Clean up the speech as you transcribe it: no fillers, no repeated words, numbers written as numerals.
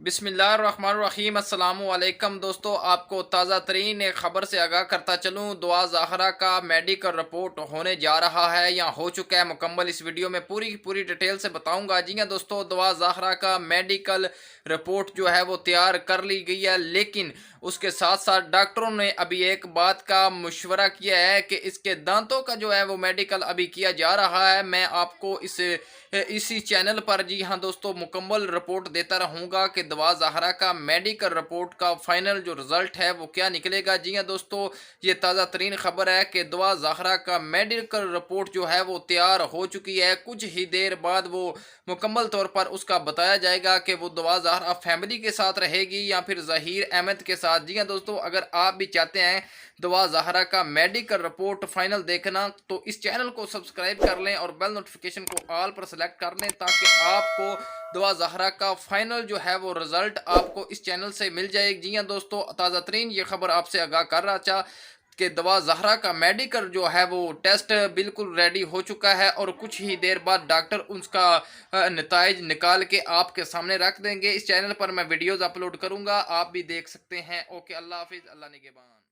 बिस्मिल्लाहिर्रहमानिर्रहीम अस्सलामु अलैकुम दोस्तों, आपको ताज़ा तरीन एक ख़बर से आगाह करता चलूँ। दुआ ज़हरा का मेडिकल रिपोर्ट होने जा रहा है या हो चुका है मुकम्मल। इस वीडियो में पूरी की पूरी डिटेल से बताऊंगा। जी हाँ दोस्तों, दुआ ज़हरा का मेडिकल रिपोर्ट जो है वो तैयार कर ली गई है, लेकिन उसके साथ साथ डॉक्टरों ने अभी एक बात का मशवरा किया है कि इसके दांतों का जो है वो मेडिकल अभी किया जा रहा है। मैं आपको इसी चैनल पर जी हाँ दोस्तों मुकम्मल रिपोर्ट देता रहूँगा कि दुआ ज़हरा का मेडिकल रिपोर्ट का फाइनल जो रिज़ल्ट है वो क्या निकलेगा। जी हाँ दोस्तों, ये ताज़ा तरीन खबर है कि दुआ ज़हरा का मेडिकल रिपोर्ट जो है वो तैयार हो चुकी है। कुछ ही देर बाद वो मुकम्मल तौर पर उसका बताया जाएगा कि वो दुआ ज़हरा फैमिली के साथ रहेगी या फिर ज़हीर अहमद के साथ। जी हाँ दोस्तों, अगर आप भी चाहते हैं दुआ ज़हरा का मेडिकल रिपोर्ट फाइनल देखना तो इस चैनल को सब्सक्राइब कर लें और बेल नोटिफिकेशन को ऑल पर सेलेक्ट कर लें, ताकि आपको दुआ ज़हरा का फाइनल जो है वो रिज़ल्ट आपको इस चैनल से मिल जाएगी। जी हाँ दोस्तों, ताज़ा तरीन ये खबर आपसे आगाह कर रहा था कि दुआ ज़हरा का मेडिकल जो है वो टेस्ट बिल्कुल रेडी हो चुका है और कुछ ही देर बाद डॉक्टर उसका नताइज निकाल के आपके सामने रख देंगे। इस चैनल पर मैं वीडियोज़ अपलोड करूँगा, आप भी देख सकते हैं। ओके, अल्लाह हाफिज़, अल्लाह निगहबान।